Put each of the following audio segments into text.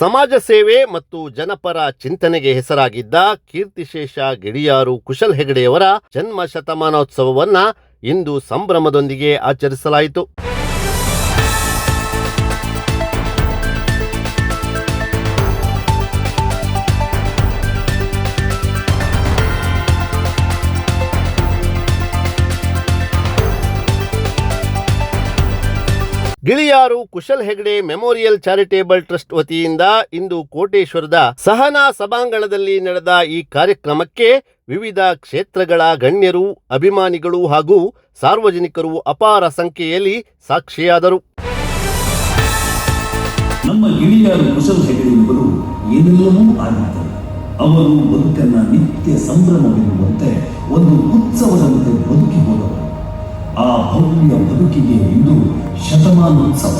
ಸಮಾಜ ಸೇವೆ ಮತ್ತು ಜನಪರ ಚಿಂತನೆಗೆ ಹೆಸರಾಗಿದ್ದ ಕೀರ್ತಿಶೇಷ ಗಿಳಿಯಾರು ಕುಶಲ್ ಹೆಗಡೆಯವರ ಜನ್ಮ ಶತಮಾನೋತ್ಸವವನ್ನ ಇಂದು ಸಂಭ್ರಮದೊಂದಿಗೆ ಆಚರಿಸಲಾಯಿತು. Giliyar Kushal Hegde memorial charitable trust ವತಿಯಿಂದ ಇಂದು ಕೋಟೇಶ್ವರದ ಸಹನಾ ಸಭಾಂಗಣದಲ್ಲಿ ನಡೆದ ಈ ಕಾರ್ಯಕ್ರಮಕ್ಕೆ ವಿವಿಧ ಕ್ಷೇತ್ರಗಳ ಗಣ್ಯರು, ಅಭಿಮಾನಿಗಳು ಹಾಗೂ ಸಾರ್ವಜನಿಕರು ಅಪಾರ ಸಂಖ್ಯೆಯಲ್ಲಿ ಸಾಕ್ಷಿಯಾದರು. ನಮ್ಮ ಗಿಳಿಯಾರು ಕುಶಲ್ ಹೆಗಡೆ ಇಬ್ಬರು ಏನೆಲ್ಲವೂ ಆಗಿದ್ದರು. ಅವರು ಬದುಕನ್ನ ನಿತ್ಯ ಸಂಭ್ರಮವೆನ್ನುವಂತೆ ಒಂದು ಉತ್ಸವದಂತೆ ಬದುಕಿ ಹೋದವರು. ಆ ಭವ್ಯ ಬದುಕಿಗೆ ಇಂದು ಶತಮಾನೋತ್ಸವ.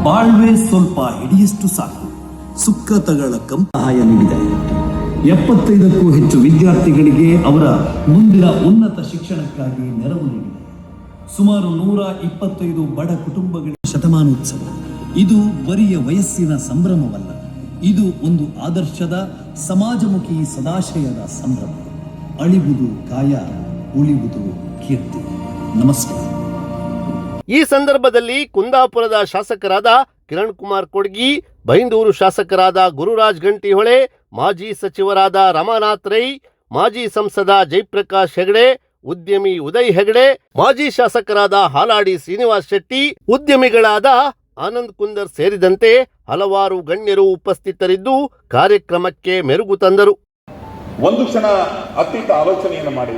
ಬಾಳ್ವೆ ಸ್ವಲ್ಪ ಹಿಡಿಯಷ್ಟು ಸಾಕು, ಸುಕ್ಕತಗಳ ಸಹಾಯ ನೀಡಿದೆ. 75ಕ್ಕೂ ಹೆಚ್ಚು ವಿದ್ಯಾರ್ಥಿಗಳಿಗೆ ಅವರ ಮುಂದಿನ ಉನ್ನತ ಶಿಕ್ಷಣಕ್ಕಾಗಿ ನೆರವು ನೀಡಿದೆ. ಸುಮಾರು 125 ಬಡ ಕುಟುಂಬಗಳ ಶತಮಾನೋತ್ಸವ. ಇದು ಬರಿಯ ವಯಸ್ಸಿನ ಸಂಭ್ರಮವಲ್ಲ, ಇದು ಒಂದು ಆದರ್ಶದ ಸಮಾಜಮುಖಿ ಸದಾಶಯದ ಸಂಭ್ರಮ. ಅಳಿವುದು ಕಾಯ, ಉಳಿವುದು ಕೀರ್ತಿ. ನಮಸ್ಕಾರ. ಈ ಸಂದರ್ಭದಲ್ಲಿ ಕುಂದಾಪುರದ ಶಾಸಕರಾದ ಕಿರಣ್ ಕುಮಾರ್ ಕೊಡ್ಗಿ, ಬೈಂದೂರು ಶಾಸಕರಾದ ಗುರುರಾಜ್ ಗಂಟಿಹೊಳೆ, ಮಾಜಿ ಸಚಿವರಾದ ರಮಾನಾಥ್ ರೈ, ಮಾಜಿ ಸಂಸದ ಜಯಪ್ರಕಾಶ್ ಹೆಗಡೆ, ಉದ್ಯಮಿ ಉದಯ್ ಹೆಗಡೆ, ಮಾಜಿ ಶಾಸಕರಾದ ಹಾಲಾಡಿ ಶ್ರೀನಿವಾಸ್ ಶೆಟ್ಟಿ, ಉದ್ಯಮಿಗಳಾದ ಆನಂದ್ ಕುಂದರ್ ಸೇರಿದಂತೆ ಹಲವಾರು ಗಣ್ಯರು ಉಪಸ್ಥಿತರಿದ್ದು ಕಾರ್ಯಕ್ರಮಕ್ಕೆ ಮೆರುಗು ತಂದರು. ಒಂದು ಕ್ಷಣ ಅತೀತ ಆಲೋಚನೆಯನ್ನು ಮಾಡಿ,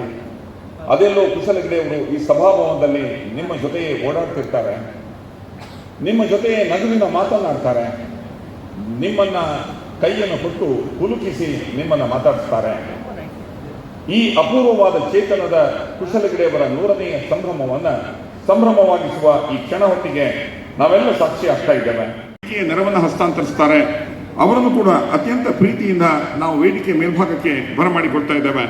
ಅದೆಲ್ಲೋ ಕುಶಲ್ ಹೆಗಡೆ ಅವರು ಈ ಸಭಾಭವನದಲ್ಲಿ ನಿಮ್ಮ ಜೊತೆ ಓಡಾಡ್ತಿರ್ತಾರೆ, ನಿಮ್ಮ ಜೊತೆ ನಗುವಿನ ಮಾತನಾಡ್ತಾರೆ, ನಿಮ್ಮನ್ನ ಕೈಯನ್ನು ಕೊಟ್ಟು ಕುಲುಕಿಸಿ ನಿಮ್ಮನ್ನ ಮಾತಾಡಿಸ್ತಾರೆ. ಈ ಅಪೂರ್ವವಾದ ಚೇತನದ ಕುಶಲ್ ಹೆಗಡೆ ಅವರ 100ನೇ ಸಂಭ್ರಮವಾಗಿಸುವ ಈ ಕ್ಷಣ ಹೊತ್ತಿಗೆ ನಾವೆಲ್ಲ ಸಾಕ್ಷಿ ಆಗ್ತಾ ಇದ್ದೇವೆ. ನೆರವನ್ನು ಹಸ್ತಾಂತರಿಸ್ತಾರೆ. ಅವರನ್ನು ಕೂಡ ಅತ್ಯಂತ ಪ್ರೀತಿಯಿಂದ ನಾವು ವೇದಿಕೆ ಮೇಲ್ಭಾಗಕ್ಕೆ ಬರಮಾಡಿಕೊಳ್ತಾ ಇದ್ದೇವೆ.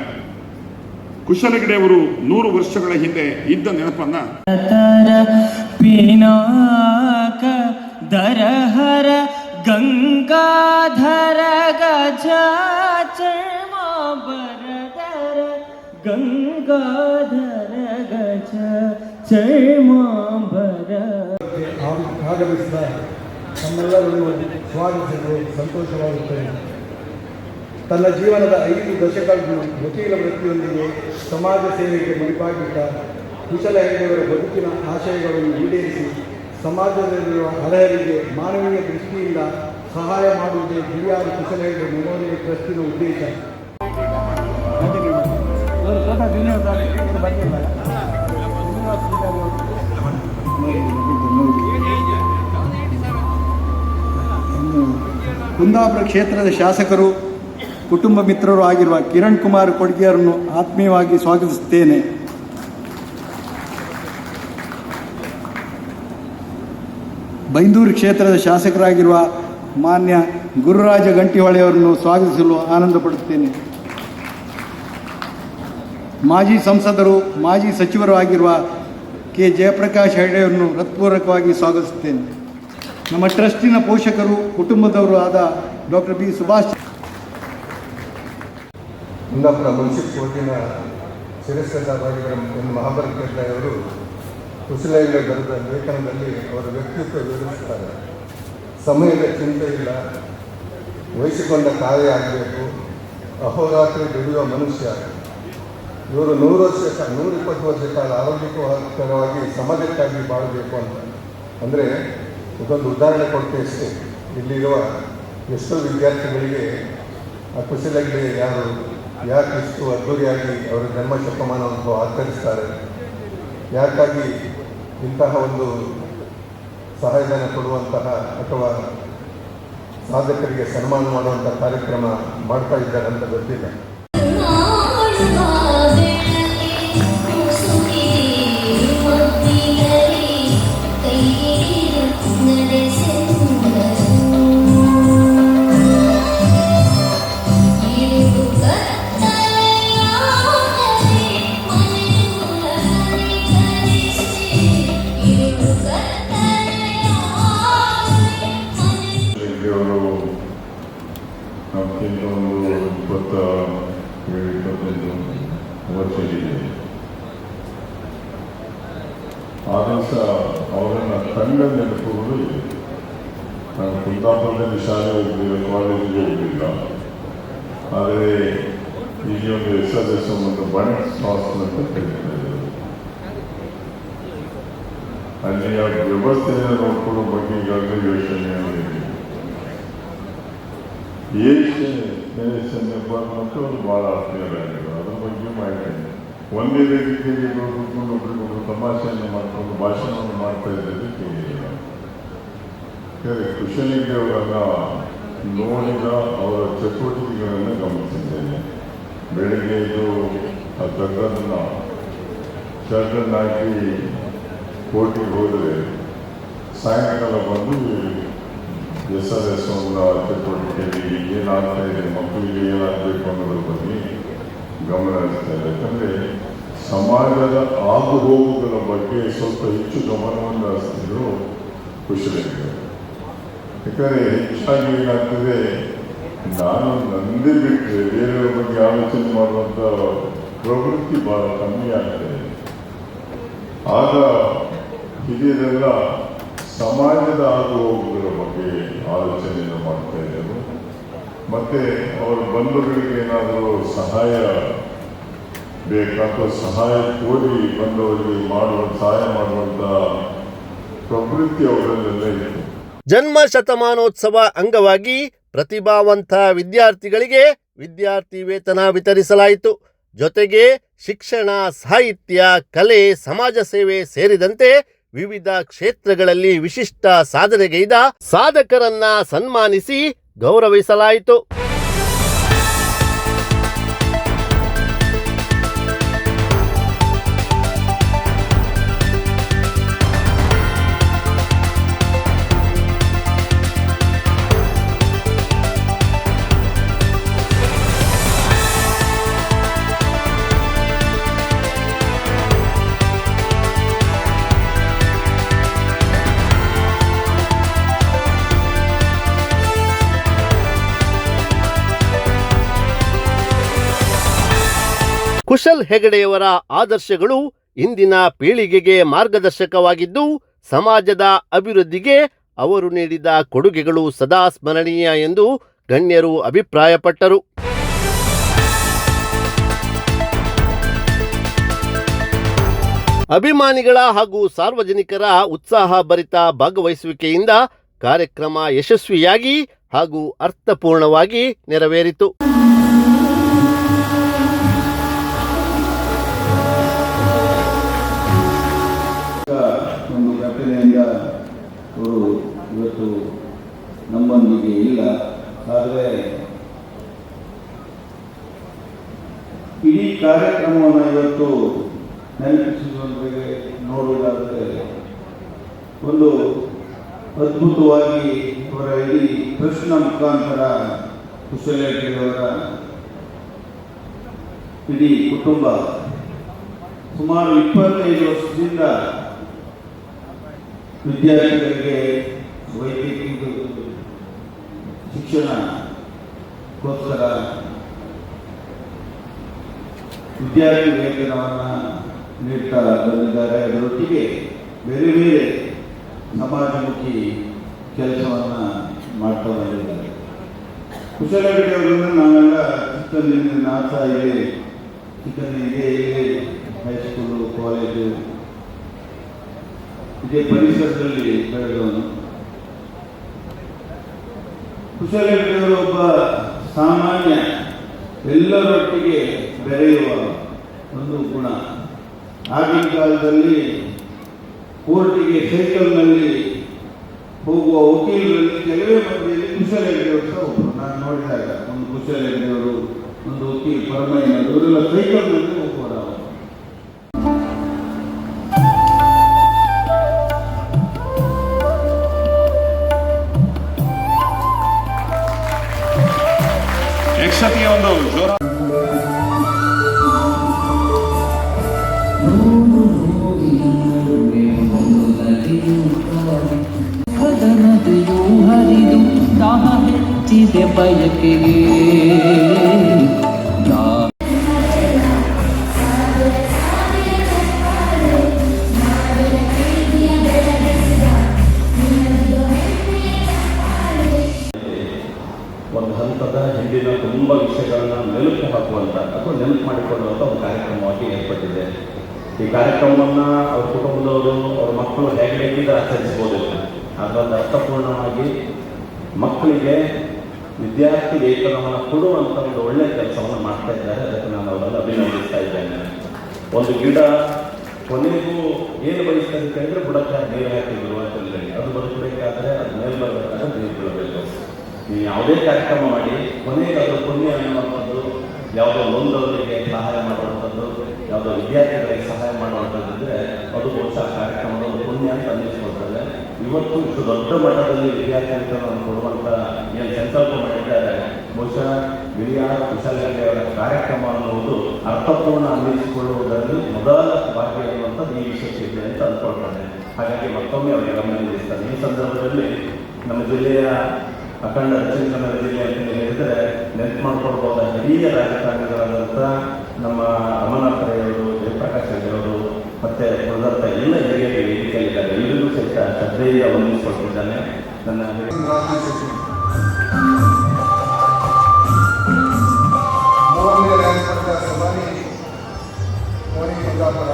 ಕುಶಲ್ ಹೆಗಡೆ ಅವರು 100 ವರ್ಷಗಳ ಹಿಂದೆ ಇದ್ದ ನೆನಪನ್ನ ದರಹರ ಗಂಗಾಧರ ಗಜ ಬರದರ ಗಂಗಾಧರ ಗಜ ಚರ್ಮಾಂಬರ ಆಗಮಿಸಿದ ನಮ್ಮೆಲ್ಲರನ್ನು ಸ್ವಾಗತಿಸಲು ಸಂತೋಷವಾಗುತ್ತದೆ. ತನ್ನ ಜೀವನದ 5 ದಶಕಗಳು ವಕೀಲ ವೃತ್ತಿಯೊಂದಿಗೆ ಸಮಾಜ ಸೇವೆಗೆ ಮುಡಿಪಾಗಿದ್ದ ಕುಶಲ ಹೆಗಡೆಯವರ ಬದುಕಿನ ಆಶಯಗಳನ್ನು ಈಡೇರಿಸಿ ಸಮಾಜದಲ್ಲಿರುವ ಅರ್ಹರಿಗೆ ಮಾನವೀಯ ದೃಷ್ಟಿಯಿಂದ ಸಹಾಯ ಮಾಡುವುದೇ ಗಿಳಿಯಾರು ಕುಶಲ ಹೆಗಡೆ ಮೆಮೋರಿಯಲ್ ಟ್ರಸ್ಟಿನ ಉದ್ದೇಶ. ಕುಂದಾಪುರ ಕ್ಷೇತ್ರದ ಶಾಸಕರು, ಕುಟುಂಬ ಮಿತ್ರರು ಆಗಿರುವ ಕಿರಣ್ ಕುಮಾರ್ ಕೊಡ್ಗಿಯವರನ್ನು ಆತ್ಮೀಯವಾಗಿ ಸ್ವಾಗತಿಸುತ್ತೇನೆ. ಬೈಂದೂರು ಕ್ಷೇತ್ರದ ಶಾಸಕರಾಗಿರುವ ಮಾನ್ಯ ಗುರುರಾಜ ಗಂಟಿಹೊಳೆಯವರನ್ನು ಸ್ವಾಗತಿಸಲು ಆನಂದ ಪಡುತ್ತೇನೆ. ಮಾಜಿ ಸಂಸದರು, ಮಾಜಿ ಸಚಿವರು ಆಗಿರುವ ಕೆ ಜಯಪ್ರಕಾಶ್ ಹೆಗಡೆಯವರನ್ನು ಹೃತ್ಪೂರ್ವಕವಾಗಿ ಸ್ವಾಗತಿಸುತ್ತೇನೆ. ನಮ್ಮ ಟ್ರಸ್ಟಿನ ಪೋಷಕರು, ಕುಟುಂಬದವರು ಆದ ಡಾಕ್ಟರ್ ಬಿ ಸುಭಾಷ್. ಕುಂದಾಪುರ ಮುನ್ಸಿಪ್ ಕೋರ್ಟಿನ ಶಿರಸ್ತರಾಗಿರುವ ಮಹಾಭಾರತ ಅವರು ಕುಶಲ ಹೆಗಡೆ ಬರೆದ ಲೇಖನದಲ್ಲಿ ಅವರ ವ್ಯಕ್ತಿತ್ವ ವಿವರಿಸುತ್ತಾರೆ. ಸಮಯದ ಚಿಂತೆ ಇಲ್ಲ, ವಹಿಸಿಕೊಂಡ ಕಾರ್ಯ ಆಗಬೇಕು, ಅಹೋರಾತ್ರಿ ದುಡಿಯುವ ಮನುಷ್ಯ. ಇವರು 120 ವರ್ಷ ಕಾಲ ಆರೋಗ್ಯಕರವಾಗಿ ಸಮಾಜಕ್ಕಾಗಿ ಬಾಳಬೇಕು ಅಂತ. ಅಂದರೆ ಇದೊಂದು ಉದಾಹರಣೆ ಕೊಡ್ತೇವೆ ಅಷ್ಟೇ. ಇಲ್ಲಿರುವ ಎಷ್ಟೋ ವಿದ್ಯಾರ್ಥಿಗಳಿಗೆ ಆ ಕುಶಲ ಹೆಗಡೆ ಯಾಕೆ ಇಷ್ಟು ಅದ್ಧೂರಿಯಾಗಿ ಅವರ ಜನ್ಮ ಶತಮಾನವನ್ನು ಆಚರಿಸ್ತಾರೆ, ಯಾಕಾಗಿ ಇಂತಹ ಒಂದು ಸಹಾಯಧನ ಕೊಡುವಂತಹ ಅಥವಾ ಸಾಧಕರಿಗೆ ಸನ್ಮಾನ ಮಾಡುವಂಥ ಕಾರ್ಯಕ್ರಮ ಮಾಡ್ತಾ ಇದ್ದಾರೆ ಅಂತ ಗೊತ್ತಿಲ್ಲ. You ಅವರು ನಮಗಿಂತ ಒಂದು 25 ವರ್ಷ ಇದೆ. ಆದರೂ ಸಹ ಅವರನ್ನು ಕಂಡ ನೆನಪುಗಳು ಇದೆ. ನಾನು ಕುಂದಾಪುರದಲ್ಲಿ ಶಾಲೆ ಹೋಗಲಿಲ್ಲ, ಕಾಲೇಜಿಗೆ ಹೋಗಲಿಲ್ಲ. ಆದರೆ ಇಲ್ಲಿ ಒಂದು SRS ಒಂದು ಬಣಸ್ ಹಾಸ್ಟೆಲ್ ಅಂತ ಕರೀತಾರೆ. ಅಲ್ಲಿಯ ವ್ಯವಸ್ಥೆಯನ್ನು ನೋಡ್ಕೊಳ್ಳೋ ಬಗ್ಗೆ ಈಗಾಗಲೇ ಯೋಚನೆ ಆಗಿದೆ. ಏಷ್ಯನ್ ಮತ್ತು ಅದು ಭಾಳ ಆತ್ಮೀಯರಾಗಿದ್ರು. ಅದ್ರ ಬಗ್ಗೆ ಮಾಹಿತಿ ಒಂದೇ ರೀತಿಯಲ್ಲಿ ಕೂತ್ಕೊಂಡು ಒಬ್ಬರಿಗೊಬ್ಬರು ತಮಾಷೆಯನ್ನು ಮಾಡಿಕೊಂಡು ಭಾಷಣವನ್ನು ಮಾಡ್ತಾ ಇದ್ದರೆ ಕೇಳಿಲ್ಲ. ಕುಶಲಿಂಗವರನ್ನು ನೋಡಿದ ಅವರ ಚಟುವಟಿಕೆಗಳನ್ನು ಗಮನಿಸಿದ್ದೇನೆ. ಬೆಳಗ್ಗೆ ಇದು ಆ ತಗ್ಗದನ್ನು ಶರ್ಟನ್ನು ಹಾಕಿ ಕೋರ್ಟಿಗೆ ಹೋದರೆ ಸಾಯಂಕಾಲ ಬಂದು SRS ಚಟುವಟಿಕೆಯಲ್ಲಿ ಏನಾಗ್ತಾ ಇದೆ, ಮಕ್ಕಳಿಗೆ ಏನಾಗಬೇಕು ಅನ್ನೋದ್ರ ಬಗ್ಗೆ ಗಮನ ಹರಿಸ್ತಾ ಇದೆ. ಯಾಕಂದರೆ ಸಮಾಜದ ಆಗುಹೋಗುಗಳ ಬಗ್ಗೆ ಸ್ವಲ್ಪ ಹೆಚ್ಚು ಗಮನವನ್ನು ಹರಿಸ್ತಿದ್ರು ಕುಶಲಿಂಗರು. ಯಾಕಂದರೆ ಹೆಚ್ಚಾಗಿ ಏನಾಗ್ತದೆ, ನಾನು ನಂದೇ ಬಿಟ್ಟರೆ ಬೇರೆಯವ್ರ ಬಗ್ಗೆ ಆಲೋಚನೆ ಮಾಡುವಂಥ ಪ್ರವೃತ್ತಿ ಭಾಳ ಕಮ್ಮಿ ಆಗ್ತದೆ. ಆಗ ಹಿರಿಯರೆಲ್ಲ ಸಮಾಜದ ಆಗುಹೋಗುಗಳ ಬಗ್ಗೆ ಆಲೋಚನೆಯನ್ನು ಮಾಡ್ತಾ ಇದ್ದರು. ಮತ್ತು ಅವರ ಬಂಧುಗಳಿಗೆ ಏನಾದರೂ ಸಹಾಯ ಬೇಕಾದ ಸಹಾಯ ಕೋರಿ ಬಂದವರಿಗೆ ಸಹಾಯ ಮಾಡುವಂಥ ಪ್ರವೃತ್ತಿ ಅವರಲ್ಲೆಲ್ಲ ಇತ್ತು. ಜನ್ಮ ಶತಮಾನೋತ್ಸವ ಅಂಗವಾಗಿ ಪ್ರತಿಭಾವಂತ ವಿದ್ಯಾರ್ಥಿಗಳಿಗೆ ವಿದ್ಯಾರ್ಥಿ ವೇತನ ವಿತರಿಸಲಾಯಿತು. ಜೊತೆಗೆ ಶಿಕ್ಷಣ, ಸಾಹಿತ್ಯ, ಕಲೆ, ಸಮಾಜ ಸೇವೆ ಸೇರಿದಂತೆ ವಿವಿಧ ಕ್ಷೇತ್ರಗಳಲ್ಲಿ ವಿಶಿಷ್ಟ ಸಾಧನೆಗೈದ ಸಾಧಕರನ್ನ ಸನ್ಮಾನಿಸಿ ಗೌರವಿಸಲಾಯಿತು. ಕುಶಲ್ ಹೆಗಡೆಯವರ ಆದರ್ಶಗಳು ಇಂದಿನ ಪೀಳಿಗೆಗೆ ಮಾರ್ಗದರ್ಶಕವಾಗಿದ್ದು, ಸಮಾಜದ ಅಭಿವೃದ್ಧಿಗೆ ಅವರು ನೀಡಿದ ಕೊಡುಗೆಗಳು ಸದಾ ಸ್ಮರಣೀಯ ಎಂದು ಗಣ್ಯರು ಅಭಿಪ್ರಾಯಪಟ್ಟರು. ಅಭಿಮಾನಿಗಳ ಹಾಗೂ ಸಾರ್ವಜನಿಕರ ಉತ್ಸಾಹಭರಿತ ಭಾಗವಹಿಸುವಿಕೆಯಿಂದ ಕಾರ್ಯಕ್ರಮ ಯಶಸ್ವಿಯಾಗಿ ಹಾಗೂ ಅರ್ಥಪೂರ್ಣವಾಗಿ ನೆರವೇರಿತು. ಒಂದು ಘಟನೆಯಿಂದ ಅವರು ಇವತ್ತು ನಮ್ಮೊಂದಿಗೆ ಇಲ್ಲ. ಆದರೆ ಇಡೀ ಕಾರ್ಯಕ್ರಮವನ್ನು ಇವತ್ತು ನೆನಪಿಸುವಂತೆ ನೋಡುವುದಾದರೆ ಒಂದು ಅದ್ಭುತವಾಗಿ ಅವರ ಇಡೀ ಪ್ರಶ್ನ ಮುಖಾಂತರ ಕುಶಲೇಖಿಯವರ ಇಡೀ ಕುಟುಂಬ ಸುಮಾರು 25 ವರ್ಷದಿಂದ ವಿದ್ಯಾರ್ಥಿಗಳಿಗೆ ವೈದ್ಯಕೀಯ ಶಿಕ್ಷಣಕ್ಕೋಸ್ಕರ ವಿದ್ಯಾರ್ಥಿ ವೇತನವನ್ನು ನೀಡ್ತಾ ಬಂದಿದ್ದಾರೆ. ಅದರೊಟ್ಟಿಗೆ ಬೇರೆ ಬೇರೆ ಸಮಾಜಮುಖಿ ಕೆಲಸವನ್ನು ಮಾಡ್ತಾ ಬಂದಿದ್ದಾರೆ. ಕುಶಲಗಿರಿಯವರನ್ನು ನಾವೆಲ್ಲ ಚಿಕ್ಕಂದಿನ ನಾಡ್ತಾ ಇದೆ. ಚಿಕ್ಕಂದಿಗೆ ಹೈಸ್ಕೂಲು, ಕಾಲೇಜು ಇದೇ ಪರಿಸರದಲ್ಲಿ ಬೆಳೆದವನು. ಕುಶಲಗಿರಿಯವರು ಒಬ್ಬ ಸಾಮಾನ್ಯ, ಎಲ್ಲರೊಟ್ಟಿಗೆ ಬೆರೆಯುವ ಒಂದು ಗುಣ. ಆಗಿನ ಕಾಲದಲ್ಲಿ ಕೋರ್ಟಿಗೆ ಸೈಕಲ್ನಲ್ಲಿ ಹೋಗುವ ವಕೀಲರಲ್ಲಿ ಕೆಲವೇ ಮಂದಿಯಲ್ಲಿ ಕುಶಲಗಿರಿಯವರು ಸಹ ಒಬ್ಬರು. ನಾನು ನೋಡಿದಾಗ ಒಂದು ಕುಶಲಗಿರಿಯವರು, ಒಂದು ವಕೀಲ್ ಪರಮಯ್ಯನವರು, ಇವರೆಲ್ಲ ಸೈಕಲ್ನಲ್ಲಿ ಹೋಗುವರು. ಯಕ್ಷತೆಯ ಒಂದು ಜೋರ ನದಿಯು ಹರಿದು ದಾಹ ಹುಟ್ಟಿಸಿದೆ ಬಯಕೆಗೆ ಒಂದು ಹಂತದ ಹಿಂದಿನ ತುಂಬ ವಿಷಯಗಳನ್ನು ಮೆಲುಕು ಹಾಕುವಂಥ ಅಥವಾ ನೆನಪು ಮಾಡಿಕೊಳ್ಳುವಂಥ ಒಂದು ಕಾರ್ಯಕ್ರಮವಾಗಿ ಏರ್ಪಟ್ಟಿದೆ. ಈ ಕಾರ್ಯಕ್ರಮವನ್ನು ಅವ್ರ ಕುಟುಂಬದವರು ಅವ್ರ ಮಕ್ಕಳು ಹೇಗೆ ಬೇಕಿದ್ರೆ ಆಚರಿಸ್ಬೋದಿಲ್ಲ, ಅದರಲ್ಲಿ ಅರ್ಥಪೂರ್ಣವಾಗಿ ಮಕ್ಕಳಿಗೆ ವಿದ್ಯಾರ್ಥಿ ವೇತನವನ್ನು ಕೊಡುವಂಥ ಒಂದು ಒಳ್ಳೆಯ ಕೆಲಸವನ್ನು ಮಾಡ್ತಾ ಇದ್ದಾರೆ. ಅದಕ್ಕೆ ನಾನು ಅವರನ್ನು ಅಭಿನಂದಿಸ್ತಾ ಇದ್ದೇನೆ. ಒಂದು ಗಿಡ ಕೊನೆಗೂ ಏನು ಬಯಸ್ತದೆ ಅಂತ ಹೇಳಿದ್ರೆ ಬುಡಕ್ಕೆ ನೀರು ಹಾಕಿದ್ರು ಅಂತ ಹೇಳಿ, ಅದು ಬದುಕಬೇಕಾದ್ರೆ ಅದು ಮೇಲೆ ಬರಬೇಕಾದ್ರೆ ನೀರು ಬೀಳಬೇಕು. ನೀವು ಯಾವುದೇ ಕಾರ್ಯಕ್ರಮ ಮಾಡಿ ಕೊನೆಗೆ ಅದರ ಪುಣ್ಯ ಅನ್ನುವಂಥದ್ದು, ಯಾವುದೋ ನೊಂದವರಿಗೆ ಸಹಾಯ ಮಾಡುವಂಥದ್ದು, ಯಾವುದೋ ವಿದ್ಯಾರ್ಥಿಗಳಿಗೆ ಸಹಾಯ ಮಾಡುವಂಥದ್ದಿದ್ರೆ ಅದು ಬಹುಶಃ ಕಾರ್ಯಕ್ರಮದ ಒಂದು ಪುಣ್ಯ ಅಂತ ಅನ್ನಿಸ್ಕೊಳ್ತದೆ. ಇವತ್ತು ಇಷ್ಟು ದೊಡ್ಡ ಮಟ್ಟದಲ್ಲಿ ವಿದ್ಯಾರ್ಥಿಗಳನ್ನು ಕೊಡುವಂಥ ಏನು ಸಂಕಲ್ಪ ಮಾಡಿದ್ದಾರೆ, ಬಹುಶಃ ಹಿರಿಯ ಕುಶಲತೆಯವರ ಕಾರ್ಯಕ್ರಮ ಅನ್ನುವುದು ಅರ್ಥಪೂರ್ಣ ಅನ್ನಿಸಿಕೊಳ್ಳುವುದರಲ್ಲಿ ಮೊದಲ ಭಾಗ್ಯ ಅನ್ನುವಂಥದ್ದು ಈ ವಿಷಯಕ್ಕಿದೆ ಅಂತ ಅಂದ್ಕೊಳ್ತಾರೆ. ಹಾಗಾಗಿ ಮತ್ತೊಮ್ಮೆ ಅವರಿಗೆ ಗಮನಿಸ್ತಾರೆ. ಈ ಸಂದರ್ಭದಲ್ಲಿ ನಮ್ಮ ಜಿಲ್ಲೆಯ ಅಖಂಡ ದಕ್ಷಿಣ ಕನ್ನಡ ಜಿಲ್ಲೆ ಅಂತ ಹೇಳಿದರೆ ನೆನಪು ಮಾಡ್ಕೊಳ್ಬೋದ ಹಿರಿಯ ರಾಜಕಾರಣಿಗಳಾದಂಥ ನಮ್ಮ ರಮನಾಥರವರು, ಜಯಪ್ರಕಾಶ್ ಅವರು ಮತ್ತು ಉಳಿದಂಥ ಎಲ್ಲ ಹಿರಿಯರು ವೇದಿಕೆಯಲ್ಲಿದ್ದಾರೆ. ಎಲ್ಲರಿಗೂ ಸಹಿತ ಶ್ರದ್ಧೆಯಿಂದ ವಂದಿಸಿಕೊಳ್ತಿದ್ದಾನೆ. ನನ್ನ ಮೂರನೇ ರ್ಯಾಂಕ್ ಪಡೆದ ಸಭಾನಿ ಮೋನಿ ಕುಂದಾಪುರ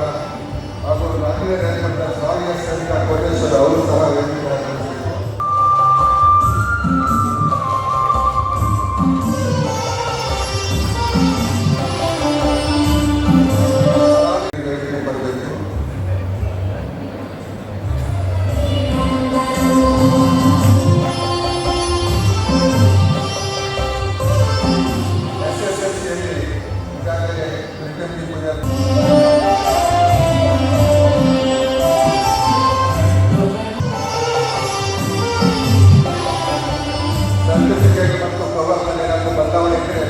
ಹಾಗೂ ನಾಲ್ಕನೇ ರ್ಯಾಂಕ್ ಪಡೆದ ಸ್ವಾಮಿ ಸರಿತಾ ಕೋಟೇಶ್ವರ ಅವರು ಸಹ ವೇದಿಕೆ ಬರಬೇಕು. SSLCಯಲ್ಲಿ ಈಗಾಗಲೇ ರಿಟರ್ನಿಂಗ್ ಸರ್ಟಿಫಿಕೇಟ್ ಮತ್ತು ಕವರ್ನಲ್ಲಿ ಏನಾದರೂ ಬದಲಾವಣೆ ಇದ್ದರೆ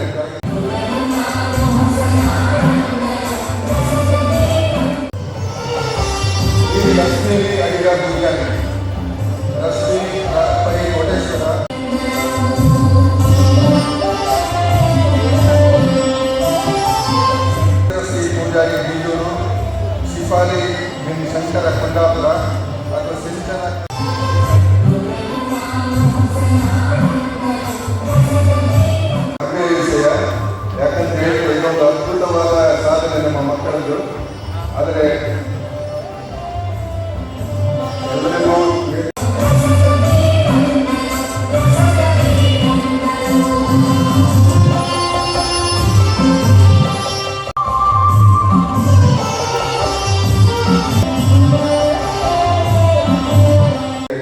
ಈ ಲಕ್ಷ್ಮೀ ಅಯ್ಯರ್ ಗುಂಜಾನಿ, ಲಕ್ಷ್ಮೀ ಪೈ ಕೋಟೇಶ್ವರ, ಶ್ರೀ ಪೂಜಾರಿ ಬೀಜೂರು, ಶಿಫಾಲಿ ಬಿನ್ ಶಂಕರ ಕುಂದಾಪುರ ಹಾಗೂ ಸಿಂಚನ ವಿಷಯ. ಯಾಕಂತ ಹೇಳಿದ್ರೆ ಇದೊಂದು ಅದ್ಭುತವಾದ ಸಾಧನೆ ನಮ್ಮ ಮಕ್ಕಳದ್ದು. ಆದರೆ ಎಲ್ಲರಿಗೂ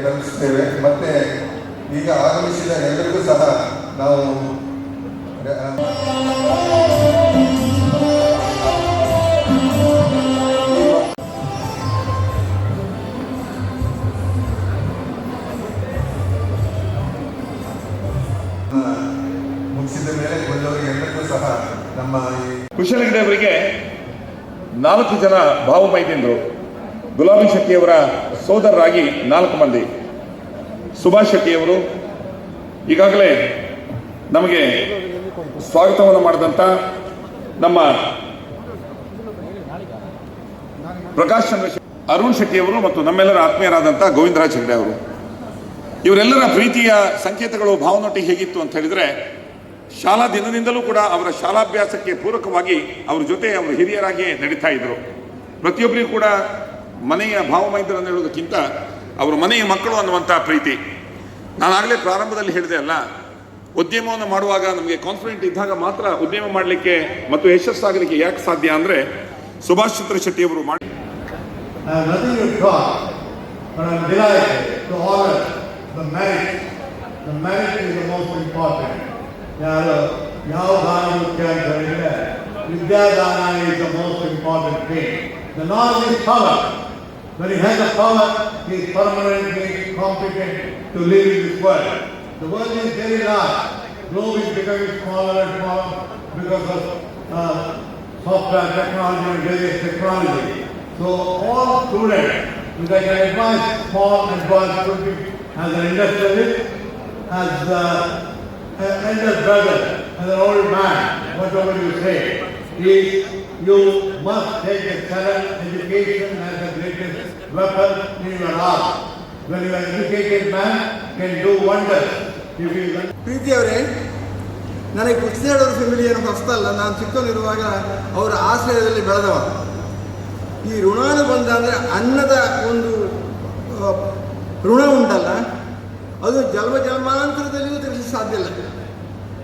ಕಲಿಸ್ತೇವೆ. ಮತ್ತೆ ಈಗ ಆಗಮಿಸಿದ ಎಲ್ಲರಿಗೂ ಸಹ ನಾವು ಮುಗಿಸಿದ ಮೇಲೆ ಉಳಿದವರಿಗೆ ಎಲ್ಲರಿಗೂ ಸಹ ನಮ್ಮ ಕುಶಲಗಿರಿ ಅವರಿಗೆ 4 ಜನ ಭಾವಮೈದಿನರು, ಗುಲಾಬಿ ಶೆಟ್ಟಿಯವರ ಸೋದರರಾಗಿ 4 ಮಂದಿ, ಸುಭಾಷ್ ಶೆಟ್ಟಿಯವರು ಈಗಾಗಲೇ ನಮಗೆ ಸ್ವಾಗತವನ್ನು ಮಾಡಿದಂಥ ನಮ್ಮ ಪ್ರಕಾಶ್ ಚಂದ್ರ ಶೆಟ್ಟಿ, ಅರುಣ್ ಶೆಟ್ಟಿಯವರು ಮತ್ತು ನಮ್ಮೆಲ್ಲರ ಆತ್ಮೀಯರಾದಂಥ ಗೋವಿಂದರಾಜ್ ಹೆಗ್ಡೆ ಅವರು. ಇವರೆಲ್ಲರ ಪ್ರೀತಿಯ ಸಂಕೇತಗಳು ಭಾವನೊಟ್ಟಿಗೆ ಹೇಗಿತ್ತು ಅಂತ ಹೇಳಿದರೆ, ಶಾಲಾ ದಿನದಿಂದಲೂ ಕೂಡ ಅವರ ಶಾಲಾಭ್ಯಾಸಕ್ಕೆ ಪೂರಕವಾಗಿ ಅವ್ರ ಜೊತೆ ಅವರು ಹಿರಿಯರಾಗಿ ನಡೀತಾ ಇದ್ದರು. ಪ್ರತಿಯೊಬ್ಬರಿಗೂ ಕೂಡ ಮನೆಯ ಭಾವಮೈದರನ್ನು ಹೇಳೋದಕ್ಕಿಂತ ಅವರ ಮನೆಯ ಮಕ್ಕಳು ಅನ್ನುವಂಥ ಪ್ರೀತಿ. ನಾನಾಗಲೇ ಪ್ರಾರಂಭದಲ್ಲಿ ಹೇಳಿದೆ ಅಲ್ಲ, ಉದ್ಯಮವನ್ನು ಮಾಡುವಾಗ ನಮಗೆ ಕಾನ್ಫಿಡೆಂಟ್ ಇದ್ದಾಗ ಮಾತ್ರ ಉದ್ಯಮ ಮಾಡಲಿಕ್ಕೆ ಮತ್ತು ಯಶಸ್ಸಾಗಲಿಕ್ಕೆ ಯಾಕೆ ಸಾಧ್ಯ ಅಂದರೆ ಸುಭಾಷ್ ಚಂದ್ರ ಶೆಟ್ಟಿಯವರು ಮಾಡಿ. Nothing to talk, but I'm delighted to honor the merit. The merit is the most important. ಯಾವ ದಾನ ಮುಖ್ಯ ಅಂತ ಹೇಳಿದ್ರೆ ವಿದ್ಯಾದಾನ is the most important thing. The knowledge is power. When he has the power, he is permanently competent to live in this world. The world is very large. Globe is becoming smaller and smaller because of software technology and various technology. So all students, which I can advise small and boys as an industrialist, as an elder brother and an old man, whatever you say, is you must take a thorough education as the greatest weapon in your arm. When you are an educated man, can do wonders. If you ಪ್ರೀತಿಯವರೇ, ನನಗೆ ಕುಸ್ತಿಯಾಡೋರ family ಏನು ಹೊಸದಲ್ಲ. ನಾನು ಚಿಕ್ಕವನಿರುವಾಗ ಅವರ ಆಶ್ರಯದಲ್ಲಿ ಬೆಳೆದವ. ಈ ಋಣಾನುಬಂಧ ಅಂದರೆ ಅನ್ನದ ಒಂದು ಋಣ ಉಂಟಲ್ಲ, ಅದು ಜನ್ಮಾಂತರದಲ್ಲಿಯೂ ತೀರಿಸಲು ಸಾಧ್ಯ ಇಲ್ಲ.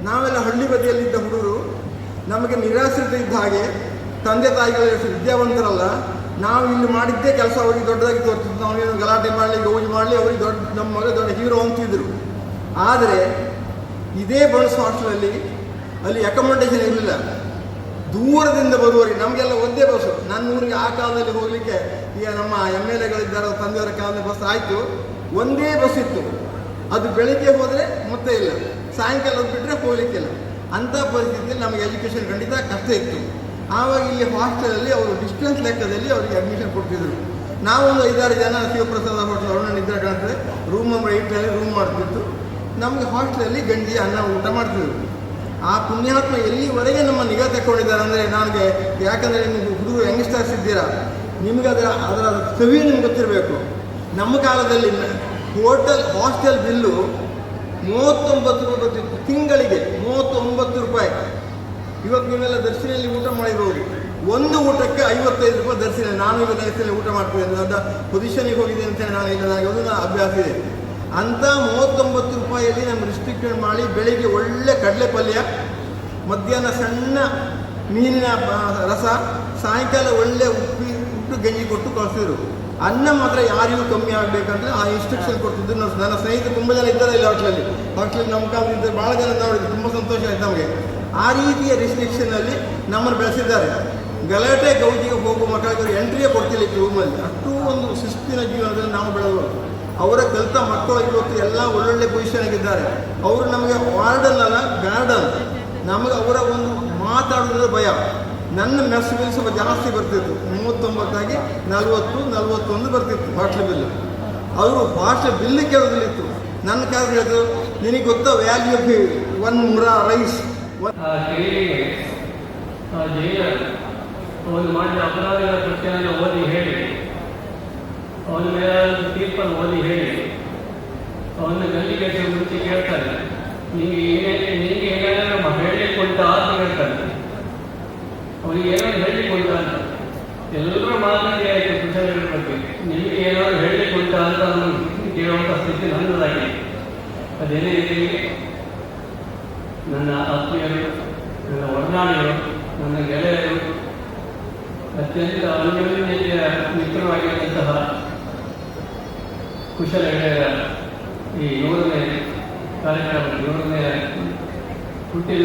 ನಾವೆಲ್ಲ ಹಳ್ಳಿ ಬದಿಯಲ್ಲಿದ್ದ ಹುಡುಗರು, ನಮಗೆ ನಿರಾಶ್ರಿತ ಇದ್ದ ಹಾಗೆ, ತಂದೆ ತಾಯಿಗಳು ವಿದ್ಯಾವಂತರಲ್ಲ. ನಾವು ಇಲ್ಲಿ ಮಾಡಿದ್ದೇ ಕೆಲಸ ಅವರಿಗೆ ದೊಡ್ಡದಾಗಿ ತೋರ್ತಿದ್ದು. ನಾವೇನು ಗಲಾಟೆ ಮಾಡಲಿ, ಗೌಜಿ ಮಾಡಲಿ, ಅವರಿಗೆ ನಮ್ಮ ಮಗ ದೊಡ್ಡ ಹೀರೋ ಅಂತಿದ್ರು. ಆದರೆ ಇದೇ ಬನ್ಸ್ ಹಾಸ್ಟೆಲಲ್ಲಿ ಅಲ್ಲಿ ಅಕೊಮಡೇಷನ್ ಇರಲಿಲ್ಲ. ದೂರದಿಂದ ಬರುವವರಿಗೆ ನಮಗೆಲ್ಲ ಒಂದೇ ಬಸ್ಸು. ನನ್ನ ಊರಿಗೆ ಆ ಕಾಲದಲ್ಲಿ ಹೋಗಲಿಕ್ಕೆ, ಈಗ ನಮ್ಮ MLAಗಳಿದ್ದಾರೆ ತಂದೆಯವರ ಕಾಲದಲ್ಲಿ ಬಸ್ ಆಯಿತು, ಒಂದೇ ಬಸ್ ಇತ್ತು. ಅದು ಬೆಳಿಗ್ಗೆ ಹೋದರೆ ಮತ್ತೆ ಇಲ್ಲ, ಸಾಯಂಕಾಲ ಬಿಟ್ಟರೆ ಹೋಗಲಿಕ್ಕಿಲ್ಲ. ಅಂಥ ಪರಿಸ್ಥಿತಿಯಲ್ಲಿ ನಮಗೆ ಎಜುಕೇಷನ್ ಖಂಡಿತ ಕಷ್ಟ ಇತ್ತು. ಆವಾಗ ಇಲ್ಲಿ ಹಾಸ್ಟೆಲಲ್ಲಿ ಅವರು ಡಿಸ್ಟೆನ್ಸ್ ಲೆಕ್ಕದಲ್ಲಿ ಅವರಿಗೆ ಅಡ್ಮಿಷನ್ ಕೊಡ್ತಿದ್ರು. ನಾವೊಂದು 5-6 ಜನ ಶಿವಪ್ರಸಾದ ಹೋಟೆಲ್ ಅರುಣ ನಿದ್ರೆ ಕಾಣ್ತದೆ ರೂಮ್ ನಂಬರ್ 8ರಲ್ಲಿ ರೂಮ್ ಮಾಡ್ತಿತ್ತು. ನಮಗೆ ಹಾಸ್ಟೆಲಲ್ಲಿ ಗಂಜಿ ಅನ್ನ ಊಟ ಮಾಡ್ತಿದ್ರು. ಆ ಪುಣ್ಯಾತ್ಮ ಎಲ್ಲಿವರೆಗೆ ನಮ್ಮ ನಿಗಾ ತಗೊಂಡಿದ್ದಾರೆ ಅಂದರೆ, ನನಗೆ ಯಾಕಂದರೆ ನಿಮಗೆ ಹುಡುಗರು ಯಂಗ್ಸ್ಟರ್ಸ್ ಇದ್ದೀರಾ, ನಿಮಗೆ ಅದರ ಸವಿ ನಿಮ್ಗೆ ಗೊತ್ತಿರಬೇಕು. ನಮ್ಮ ಕಾಲದಲ್ಲಿ ಹಾಸ್ಟೆಲ್ ಬಿಲ್ಲು 39 ರೂಪಾಯಿ ಬರ್ತಿತ್ತು ತಿಂಗಳಿಗೆ, 39 ರೂಪಾಯಿ. ಇವತ್ತು ನೀವೆಲ್ಲ ದರ್ಶಿನಲ್ಲಿ ಊಟ ಮಾಡಿರ್ಬೋದು, ಒಂದು ಊಟಕ್ಕೆ 55 ರೂಪಾಯಿ ದರ್ಶನ. ನಾನು ಈಗ ದರ್ಶನಲ್ಲಿ ಊಟ ಮಾಡ್ತಿದ್ದೆ, ದೊಡ್ಡ ಪೊಸಿಷನಿಗೆ ಹೋಗಿದೆ ಅಂತೇಳಿ ನಾನು ಇಲ್ಲ, ನನಗೆ ಒಂದು ಅಭ್ಯಾಸ ಇದೆ. ಅಂಥ 39 ರೂಪಾಯಿಯಲ್ಲಿ ನಮ್ಗೆ ರಿಸ್ಟ್ರಿಕ್ಟೆಡ್ ಮಾಡಿ ಬೆಳಿಗ್ಗೆ ಒಳ್ಳೆ ಕಡಲೆ ಪಲ್ಯ, ಮಧ್ಯಾಹ್ನ ಸಣ್ಣ ಮೀನಿನ ರಸ, ಸಾಯಂಕಾಲ ಒಳ್ಳೆ ಉಪ್ಪು ಗಂಜಿ ಕೊಟ್ಟು ಕಳಿಸಿದ್ರು. ಅನ್ನ ಮಾತ್ರ ಯಾರಿಗೂ ಕಮ್ಮಿ ಆಗಬೇಕಂದ್ರೆ ಆ ಇನ್ಸ್ಟ್ರಕ್ಷನ್ ಕೊಡ್ತಿದ್ರು. ನನ್ನ ಸ್ನೇಹಿತರು ತುಂಬ ಜನ ಇದ್ದಾರೆ ಇಲ್ಲಿ ಹಾಸ್ಟೆಲಲ್ಲಿ ನಮ್ಮ ಕಾಲದಿಂದ ಭಾಳ ಜನ ನೋಡಿದ್ರು, ತುಂಬ ಸಂತೋಷ ಆಯ್ತು ನಮಗೆ. ಆ ರೀತಿಯ ರಿಸ್ಟ್ರಿಕ್ಷನಲ್ಲಿ ನಮ್ಮನ್ನು ಬೆಳೆಸಿದ್ದಾರೆ. ಗಲಾಟೆ ಗೌಜಿಗೆ ಹೋಗುವ ಮಕ್ಕಳಿಗೆ ಎಂಟ್ರಿಯೇ ಕೊಡ್ತಿಲ್ಲ ಈ ರೂಮಲ್ಲಿ. ಅಷ್ಟೂ ಒಂದು ಶಿಸ್ತಿನ ಜೀವನದಲ್ಲಿ ನಾವು ಬೆಳೆದವರು. ಅವರ ಕಲಿತ ಮಕ್ಕಳು ಇವತ್ತು ಎಲ್ಲ ಒಳ್ಳೊಳ್ಳೆ ಪೊಸಿಷನ್ಗಿದ್ದಾರೆ. ಅವರು ನಮಗೆ ವಾರ್ಡನ್ ಅಲ್ಲ, ಗಾರ್ಡನ್. ನಮಗೆ ಅವರ ಒಂದು ಮಾತಾಡೋದ್ರ ಭಯ. ನನ್ನ ಮೆಸ್ ಬಿಲ್ ಸ್ವಲ್ಪ ಜಾಸ್ತಿ ಬರ್ತಿತ್ತು, 39 40-41 ಬರ್ತಿತ್ತು ಹಾಸ್ಟೆಲ್ ಬಿಲ್. ಅವರು ಹಾಸ್ಟೆಲ್ ಬಿಲ್ ಕೇಳೋದಿಲ್ಲಿತ್ತು. ನನ್ನ ಕಾಲ ಹೇಳಿದ್ರು, ನಿನಗೆ ಗೊತ್ತಾ ವ್ಯಾಲ್ಯೂ ಆಫ್ 1 ಮುರ ರೈಸ್. ಅವನು ಮಾಡಿದ ಅಪರಾಧಗಳ ಕೃತ್ಯವನ್ನು ಓದಿ ಹೇಳಿ, ಅವನ ಮೇಲೆ ತೀರ್ಪನ್ನು ಓದಿ ಹೇಳಿ, ಅವನ ಗಲ್ಲಿಗೆ ಮುಂಚೆ ಕೇಳ್ತಾರೆ, ನಿನಗೆ ಏನಾದರೂ ಹೇಳಲಿಕ್ಕೆ ಉಂಟ ಅಂತ ಹೇಳ್ತಾನೆ. ಅವನಿಗೆ ಏನಾದ್ರು ಹೇಳಲಿಕ್ಕೆ ಉಂಟ ಅಂತ ಎಲ್ಲರೂ ಮಾತನಾಡಿ ಆಯಿತು ಕುಶಲಗಳ ಬಗ್ಗೆ. ನಿಮಗೆ ಏನಾದರೂ ಹೇಳಲಿಕ್ಕೆ ಉಂಟ ಅಂತ ಕೇಳುವಂಥ ಸ್ಥಿತಿ ನನ್ನದಾಗಿದೆ. ಅದೇನೇ ಇರಲಿ, ನನ್ನ ಆತ್ಮೀಯರು, ನನ್ನ ಒಡನಾಡಿಗಳು, ನನ್ನ ಗೆಳೆಯರು, ಅತ್ಯಂತ ಅನ್ಯೋನ್ಯತೆಯ ಮಿತ್ರವಾಗಿರುವಂತಹ ಕುಶಲ ಗೆಳೆಯರ ಈ 100ನೇ ಕಾರ್ಯಕ್ರಮ, 100ನೇ ಹುಟ್ಟಿದ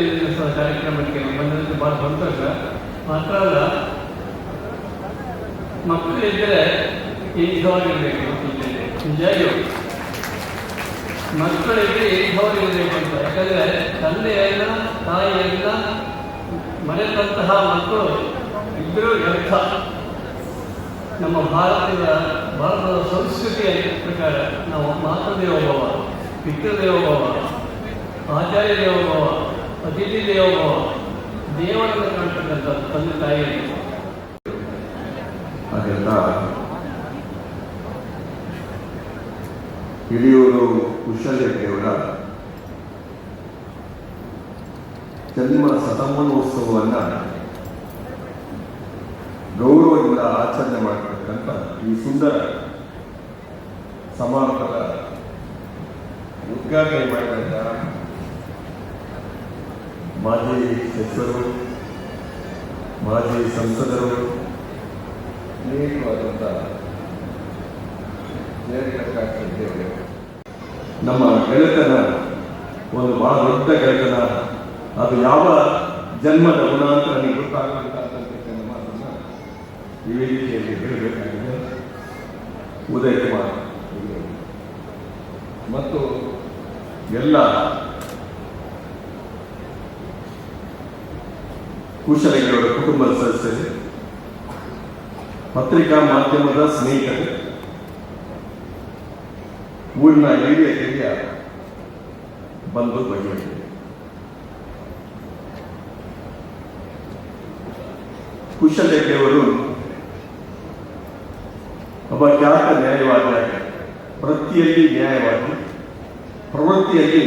ಕಾರ್ಯಕ್ರಮಕ್ಕೆ ಬಂದದ್ದು ಭಾಳ ಸಂತೋಷ. ಮಾತ್ರ ಅಲ್ಲ, ಮಕ್ಕಳಿದ್ದರೆ ಇಂಥವಾಗಿರಬೇಕು. ನಿಜವಾಗಿಯೂ ಮಕ್ಕಳಿಗೆ ಇಂಥವಾಗಿರಬೇಕು ಅಂತ. ಯಾಕಂದರೆ ತಂದೆಯನ್ನ ತಾಯಿಯನ್ನ ಮರೆತಂತಹ ಮಕ್ಕಳು ಇಬ್ಬರು ವ್ಯರ್ಥ. ನಮ್ಮ ಭಾರತದ ಸಂಸ್ಕೃತಿಯ ಪ್ರಕಾರ ನಾವು ಮಾತೃದೇವೋಭವ, ಪಿತೃದೇವೋಭವ, ಆಚಾರ್ಯ ದೇವೋಭವ, ಅತಿಥಿ ದೇವೋಭವ, ದೇವರನ್ನು ಕಾಣ್ತಕ್ಕಂಥ ತಂದೆ ತಾಯಿಯಲ್ಲಿ. ಅದೆಲ್ಲ ಹಿರಿಯೂರು ಕುಶಲದೇವರ ಜನ್ಮ ಶತಮಾನೋತ್ಸವವನ್ನು ಗೌರವದಿಂದ ಆಚರಣೆ ಮಾಡತಕ್ಕಂಥ ಈ ಸುಂದರ ಸಮಾರಂಭದ ಉದ್ಘಾಟನೆ ಮಾಡಿದಂಥ ಮಾಜಿ ಸಚಿವರು, ಮಾಜಿ ಸಂಸದರು, ಅನೇಕವಾದಂಥ ನಮ್ಮ ಗೆಳೆತನ ಒಂದು ಬಹಳ ದೊಡ್ಡ ಗೆಳೆತನ. ಅದು ಯಾವ ಜನ್ಮದ ಗುಣ ಅಂತ ನನಗೆ ಗೊತ್ತಾಗಬೇಕಂತ ಮಾತನ್ನ ಈ ವೇದಿಕೆಯಲ್ಲಿ ಹೇಳಬೇಕಾಗಿದೆ. ಉದಯ್ ಕುಮಾರ್ ಮತ್ತು ಎಲ್ಲ ಕುಶಲಗಿರಿಯವರ ಕುಟುಂಬದ ಸದಸ್ಯರು, ಪತ್ರಿಕಾ ಮಾಧ್ಯಮದ ಸ್ನೇಹಿತರು, ಊರಿನ ಹಿರಿಯ ಬಂಧು ಬಗೆಹರಿಸಿದೆ. ಕುಶಲ್ ಹೆಗ್ಡೆಯವರು ಒಬ್ಬ ಖ್ಯಾತ ನ್ಯಾಯವಾದಿ, ವೃತ್ತಿಯಲ್ಲಿ ನ್ಯಾಯವಾದಿ, ಪ್ರವೃತ್ತಿಯಲ್ಲಿ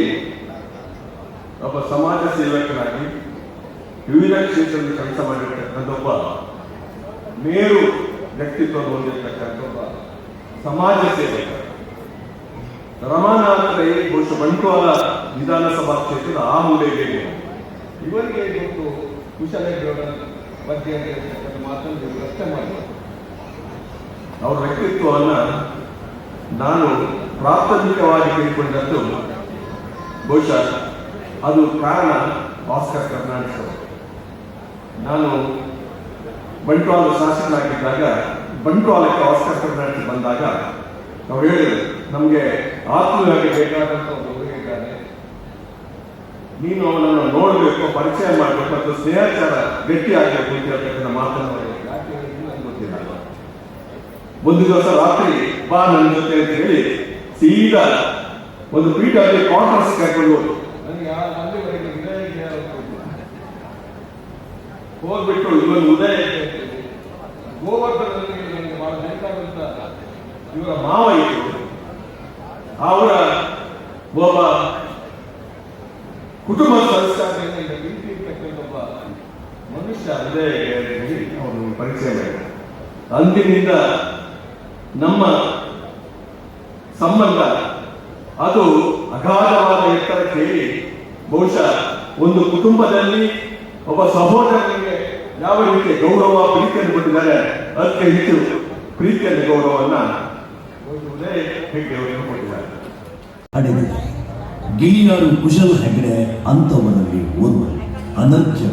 ಒಬ್ಬ ಸಮಾಜ ಸೇವಕರಾಗಿ ವಿವಿಧ ಕ್ಷೇತ್ರದಲ್ಲಿ ಕೆಲಸ ಮಾಡಿರ್ತಕ್ಕಂಥ ಒಬ್ಬ ಮೇರು ವ್ಯಕ್ತಿತ್ವವನ್ನು ಹೊಂದಿರತಕ್ಕಂಥ ಒಬ್ಬ ಸಮಾಜ ಸೇವಕ. ರಮಾನಾಥ ರೈ ಬಹುಶಃ ಬಂಟ್ವಾಳ ವಿಧಾನಸಭಾ ಕ್ಷೇತ್ರದ ಆ ಮೂಲೆಗೆ ಇವರಿಗೆ ಇವತ್ತು ಕುಶಲ ಹೆಗ್ಡೆಯವರ ಬಗ್ಗೆ ಅಂತಕ್ಕಂಥ ಮಾತನ್ನು ಪ್ರಶ್ನೆ ಮಾಡಿದ್ದಾರೆ. ಅವರ ವ್ಯಕ್ತಿತ್ವವನ್ನು ನಾನು ಪ್ರಾಥಮಿಕವಾಗಿ ತಿಳ್ಕೊಂಡದ್ದು ಬಹುಶಃ ಅದು ಕಾರಣ ಆಸ್ಕರ್ ಕರ್ನಾಟಕ. ನಾನು ಬಂಟ್ವಾಳ ಶಾಸಕನಾಗಿದ್ದಾಗ ಬಂಟ್ವಾಳಕ್ಕೆ ಆಸ್ಕರ್ ಕರ್ನಾಟಕ ಬಂದಾಗ ನಾವು ಹೇಳಿದ್ರು, ನಮಗೆ ಆತ್ಮೀಯವಾಗಿ ಬೇಕಾದಂಥ ಒಂದು ಹುಡುಗಿದ್ದಾರೆ, ನೀನು ಅವನನ್ನು ನೋಡಬೇಕು, ಪರಿಚಯ ಮಾಡಬೇಕು ಮತ್ತು ಸ್ನೇಹಚಾರ ಗಟ್ಟಿಯಾಗಬೇಕು ಅಂತ ಹೇಳ್ತಕ್ಕಂಥ ಮಾತನ್ನು ಯಾಕೆ ಹೇಳಿದ್ರು ನನಗೆ ಗೊತ್ತಿಲ್ಲ. ಒಂದು ದಿವಸ ರಾತ್ರಿ ಬಾ ನನ್ನ ಜೊತೆ ಅಂತ ಹೇಳಿ ಸೀದಾ ಒಂದು ಪೀಠದಲ್ಲಿ ಕಾನ್ಫರೆನ್ಸ್ ಕರ್ಕೊಂಡು ಹೋದ್ರು. ನನಗೆ ಅಲ್ಲಿವರೆಗೆ ಹೋಗ್ಬಿಟ್ಟು ಇವನು ಉದಯ ಗೋವರ್ಧನಲ್ಲಿ ನನಗೆ ಬಹಳ ಬೇಕಾದಂತ ಇವರ ಮಾವ ಇತ್ತು, ಅವರ ಒಬ್ಬ ಕುಟುಂಬ ಸಂಸ್ಕಾರದಿಂದ ಪ್ರೀತಿ ಇರ್ತಕ್ಕಂಥ ಒಬ್ಬ ಮನುಷ್ಯ ಉದಯ ಅವನು ಪರಿಚಯ ಮಾಡಿದ. ಅಂದಿನಿಂದ ನಮ್ಮ ಸಂಬಂಧ ಅದು ಅಗಾಧವಾದ ಎತ್ತರಕ್ಕೆ ಹೇಳಿ ಬಹುಶಃ ಒಂದು ಕುಟುಂಬದಲ್ಲಿ ಒಬ್ಬ ಸಹೋದರನಿಗೆ ಯಾವ ರೀತಿಯ ಗೌರವ ಪ್ರೀತಿಯನ್ನು ಕೊಟ್ಟಿದ್ದಾರೆ ಅದಕ್ಕೆ ಹೆಚ್ಚು ಪ್ರೀತಿಯನ್ನು ಗೌರವವನ್ನ ಉದಯ ಹೆಗ್ಡೆ ಅವರು ಕೊಟ್ಟಿದ್ದಾರೆ. ಅಡೆದಿದೆ ಗಿಳಿಯಾರು ಕುಶಲ್ ಹೆಗ್ಡೆ ಅಂತವರಲ್ಲಿ ಓರ್ವರು ಅನರ್ಘ್ಯ.